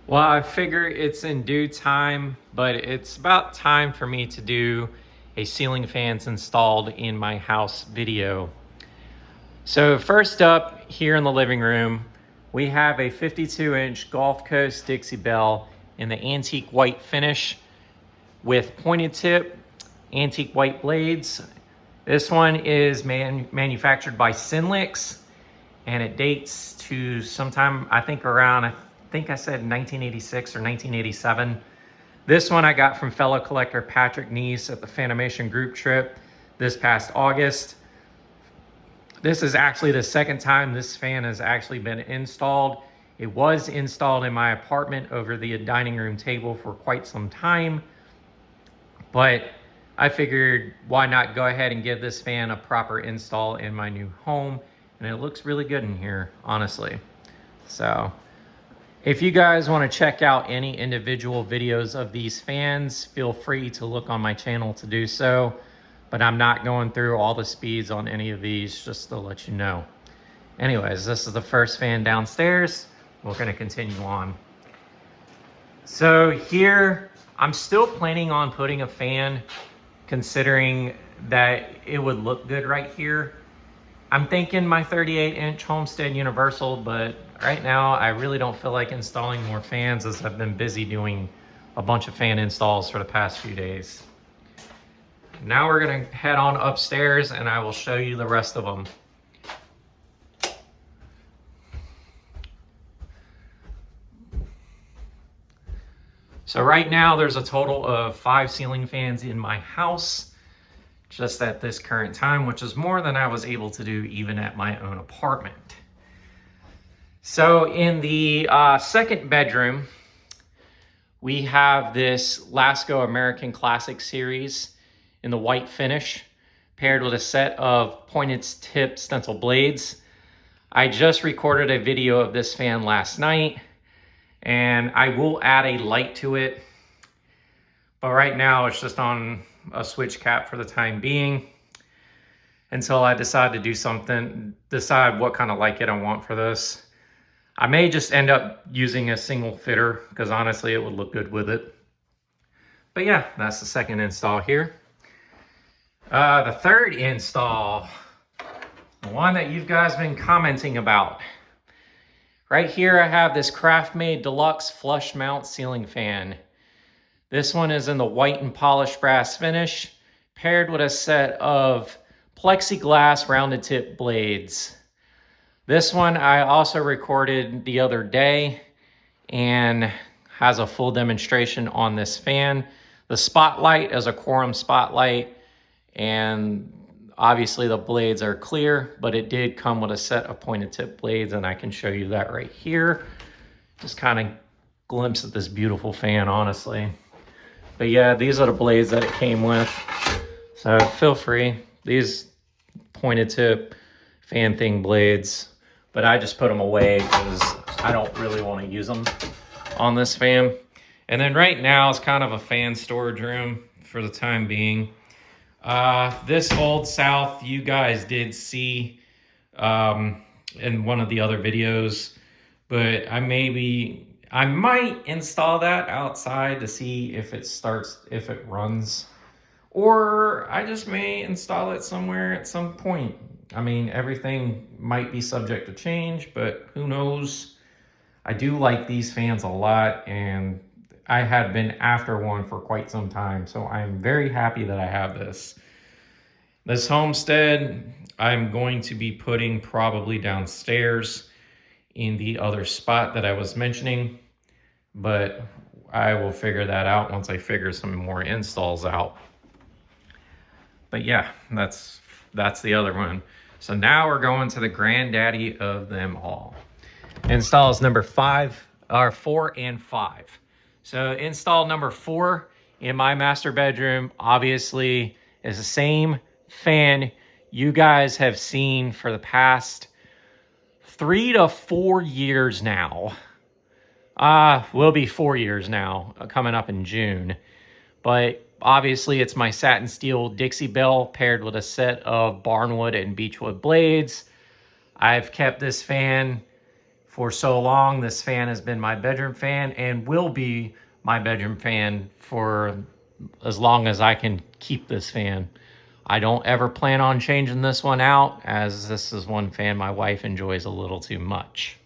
Well, I figure it's in due time, but it's about time for me to do a ceiling fans installed in my house video. So first up, here in the living room, we have a 52-inch Gulf Coast Dixie Belle in the antique white finish with pointed tip, antique white blades. This one is manufactured by Sinlix, and it dates to sometime, I think I said 1986 or 1987. This one I got from fellow collector Patrick Neese at the Fanimation group trip this past August. This is actually the second time this fan has actually been installed. It was installed in my apartment over the dining room table for quite some time, but I figured why not go ahead and give this fan a proper install in my new home, and it looks really good in here, honestly. So if you guys want to check out any individual videos of these fans, feel free to look on my channel to do so, but I'm not going through all the speeds on any of these, just to let you know. Anyways, this is the first fan downstairs. We're going to continue on. So here, I'm still planning on putting a fan, considering that it would look good right here. I'm thinking my 38-inch Homestead Universal, but right now I really don't feel like installing more fans, as I've been busy doing a bunch of fan installs for the past few days. Now we're gonna head on upstairs and I will show you the rest of them. So right now there's a total of 5 ceiling fans in my house, just at this current time, which is more than I was able to do even at my own apartment. So in the second bedroom, we have this Lasco American Classic series in the white finish, paired with a set of pointed tip stencil blades. I just recorded a video of this fan last night, and I will add a light to it, but right now it's just on a switch cap for the time being until I decide to do something, decide what kind of light kit I want for this. I may just end up using a single fitter because honestly it would look good with it. But yeah, that's the second install here. The third install, the one that you guys been commenting about. Right here I have this Craft-Made Deluxe Flush Mount Ceiling Fan. This one is in the white and polished brass finish, paired with a set of plexiglass rounded tip blades. This one I also recorded the other day and has a full demonstration on this fan. The spotlight is a Quorum spotlight, and obviously the blades are clear, but it did come with a set of pointed tip blades, and I can show you that right here. Just kind of glimpse at this beautiful fan, honestly. But yeah, these are the blades that it came with. So feel free. These pointed tip fan thing blades, but I just put them away because I don't really want to use them on this fan. And then right now it's kind of a fan storage room for the time being. This Old South you guys did see in one of the other videos, but I might install that outside to see if it runs, or I just may install it somewhere at some point. I mean, everything might be subject to change, but who knows? I do like these fans a lot, and I had been after one for quite some time, so I'm very happy that I have this. This Homestead, I'm going to be putting probably downstairs in the other spot that I was mentioning, but I will figure that out once I figure some more installs out. But yeah, that's the other one. So now we're going to the granddaddy of them all. Installs number 4 and 5. So install number 4 in my master bedroom, obviously, is the same fan you guys have seen for the past 3 to 4 years now. Will be 4 years now, coming up in June. But obviously it's my satin steel Dixie Belle paired with a set of barnwood and beechwood blades. I've kept this fan For so long, this fan has been my bedroom fan and will be my bedroom fan for as long as I can keep this fan. I don't ever plan on changing this one out, as this is one fan my wife enjoys a little too much.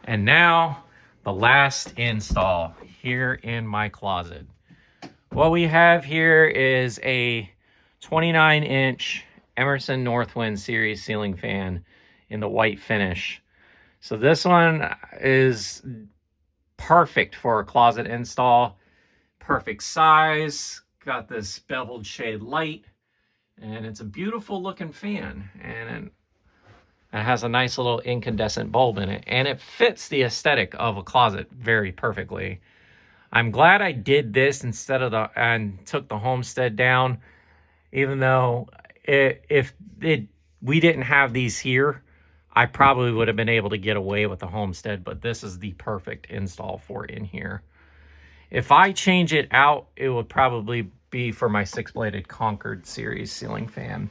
And now, the last install here in my closet. What we have here is a 29-inch Emerson Northwind series ceiling fan in the white finish. So this one is perfect for a closet install. Perfect size, got this beveled shade light, and it's a beautiful looking fan. And it has a nice little incandescent bulb in it, and it fits the aesthetic of a closet very perfectly. I'm glad I did this instead of and took the Homestead down, even though we didn't have these here, I probably would have been able to get away with the Homestead, but this is the perfect install for it in here. If I change it out, it would probably be for my 6-bladed Concord series ceiling fan.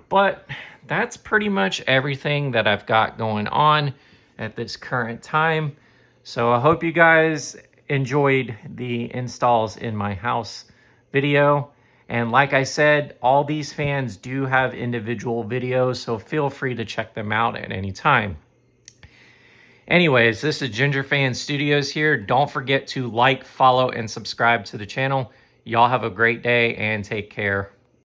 But that's pretty much everything that I've got going on at this current time. So I hope you guys enjoyed the installs in my house video. And like I said, all these fans do have individual videos, so feel free to check them out at any time. Anyways, this is Ginger Fan Studios here. Don't forget to like, follow, and subscribe to the channel. Y'all have a great day and take care.